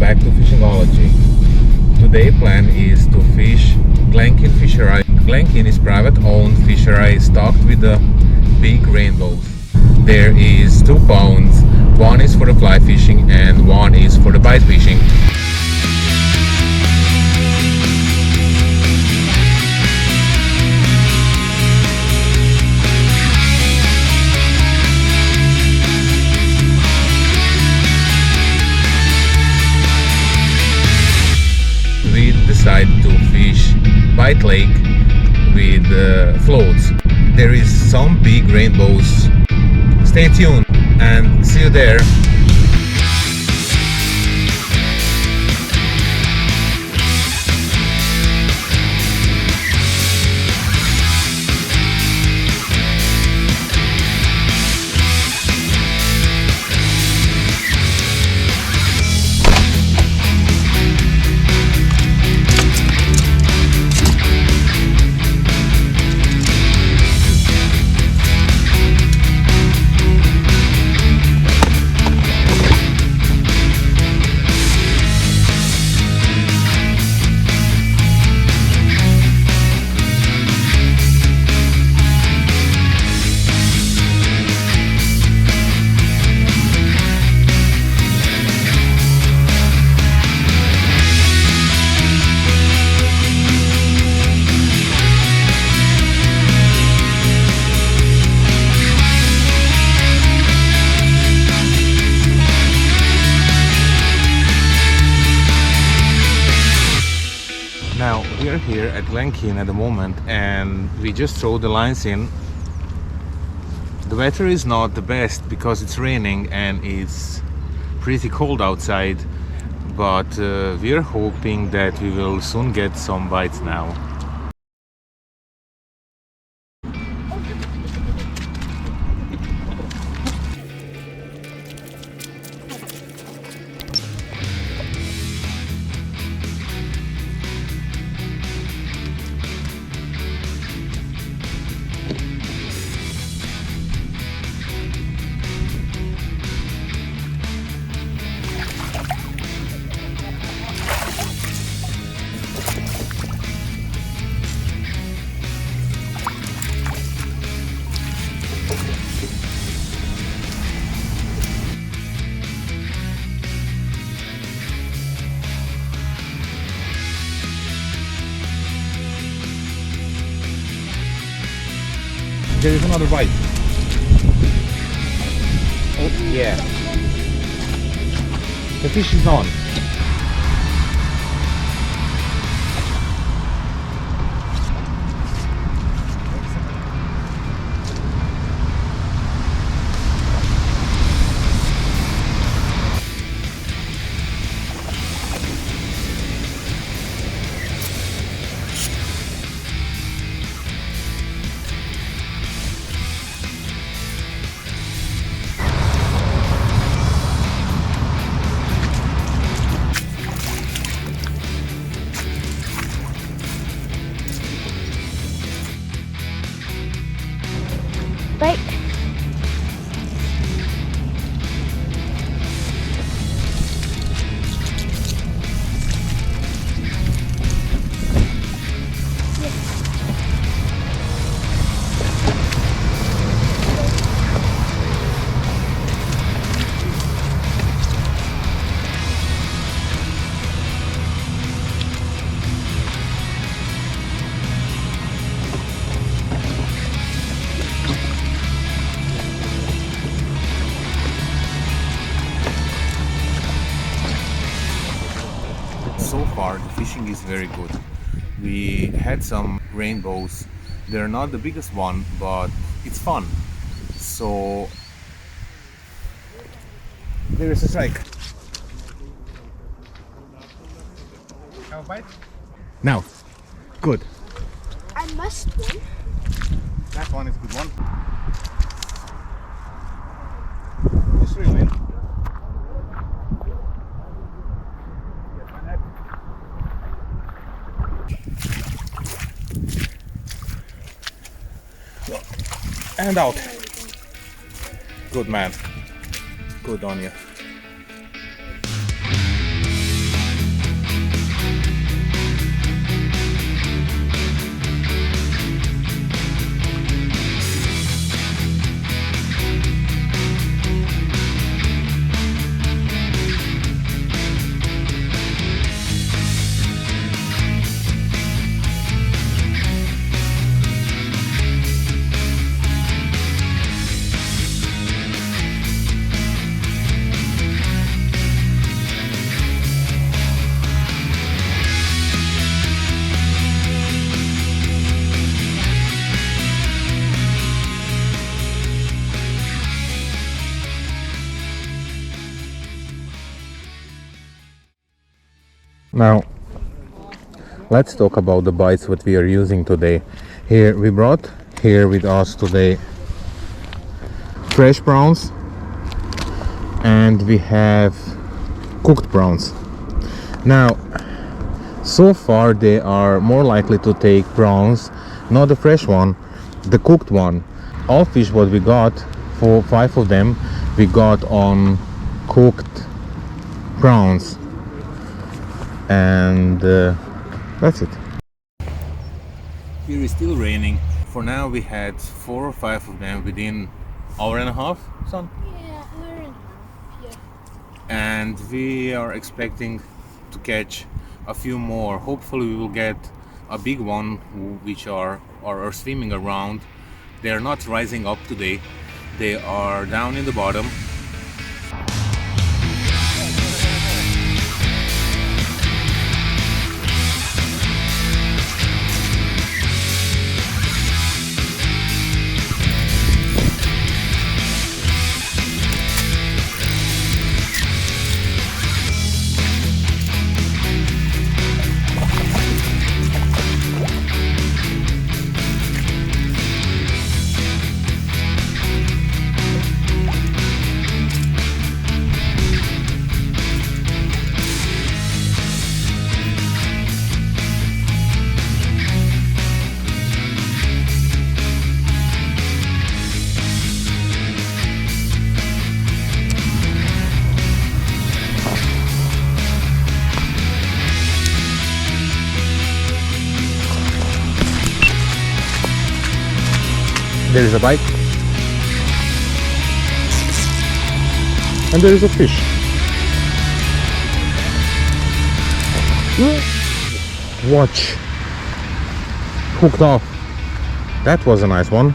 back to Fishingology. Today's plan is to fish Glenkeen Fishery. Glenkeen is private owned fishery stocked with the big rainbows. There is 2 ponds, one is for the fly fishing and one is for the bite fishing. We decided to fish Bite Lake with floats. There is some big rainbows. Stay tuned and see you there. Now we are here at Glenkeen at the moment and we just throw the lines in. The weather is not the best because it's raining and it's pretty cold outside, but we are hoping that we will soon get some bites now. There is another bite. Oh yeah. The fish is on. Right. So far the fishing is very good. We had some rainbows. They're not the biggest one, but it's fun. So there is a strike. Have a bite? Now. Good. I must win. That one is a good one. Just reel in. And out. Good man. Good on you. Now let's talk about the bites what we are using today. Here we brought here with us today fresh prawns, and we have cooked prawns. Now so far they are more likely to take prawns, not the fresh one, the cooked one. All fish what we got, for 5 of them, we got on cooked prawns, and that's it. Here is still raining. For now we had 4 or 5 of them within hour and a half, son? Yeah, hour and a half. Yeah. And we are expecting to catch a few more. Hopefully we will get a big one which are swimming around. They are not rising up today, they are down in the bottom. There is a bite, and there is a fish. Watch, hooked off. That was a nice one.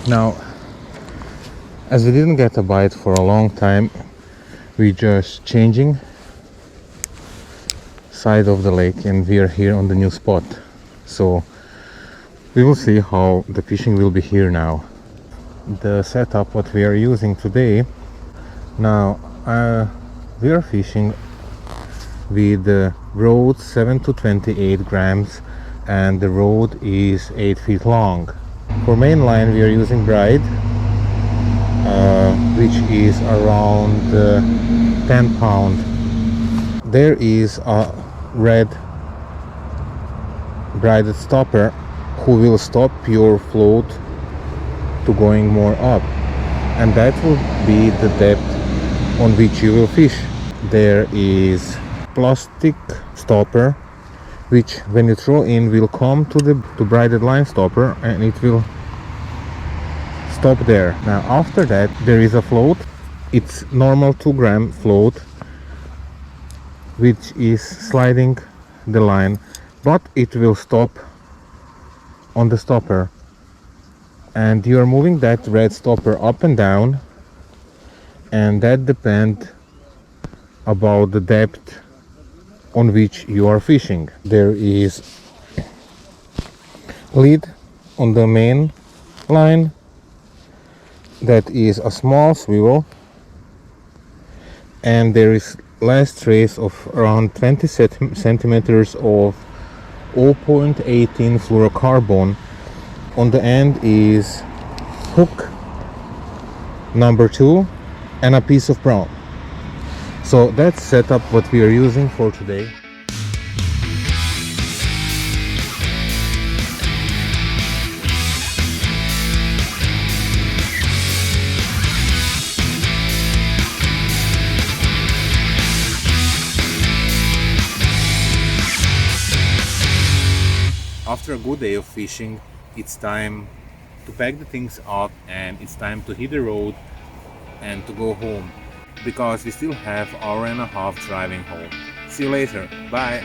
Now, as we didn't get a bite for a long time, we just changing side of the lake, and we are here on the new spot, so we will see how the fishing will be here now. The setup what we are using today, now we are fishing with the rod 7 to 28 grams, and the rod is 8 feet long. For main line we are using Bride, which is around 10 pound. There is a red braided stopper who will stop your float to going more up, and that will be the depth on which you will fish. There is plastic stopper which when you throw in will come to the braided line stopper, and it will stop there. Now after that there is a float. It's normal 2-gram float which is sliding the line, but it will stop on the stopper, and you are moving that red stopper up and down, and that depends about the depth on which you are fishing. There is lead on the main line, that is a small swivel, and there is last trace of around 20 centimeters of 0.18 fluorocarbon. On the end is hook number 2 and a piece of prawn. So that's setup what we are using for today. After a good day of fishing, it's time to pack the things up, and it's time to hit the road and to go home, because we still have hour and a half driving home. See you later. Bye.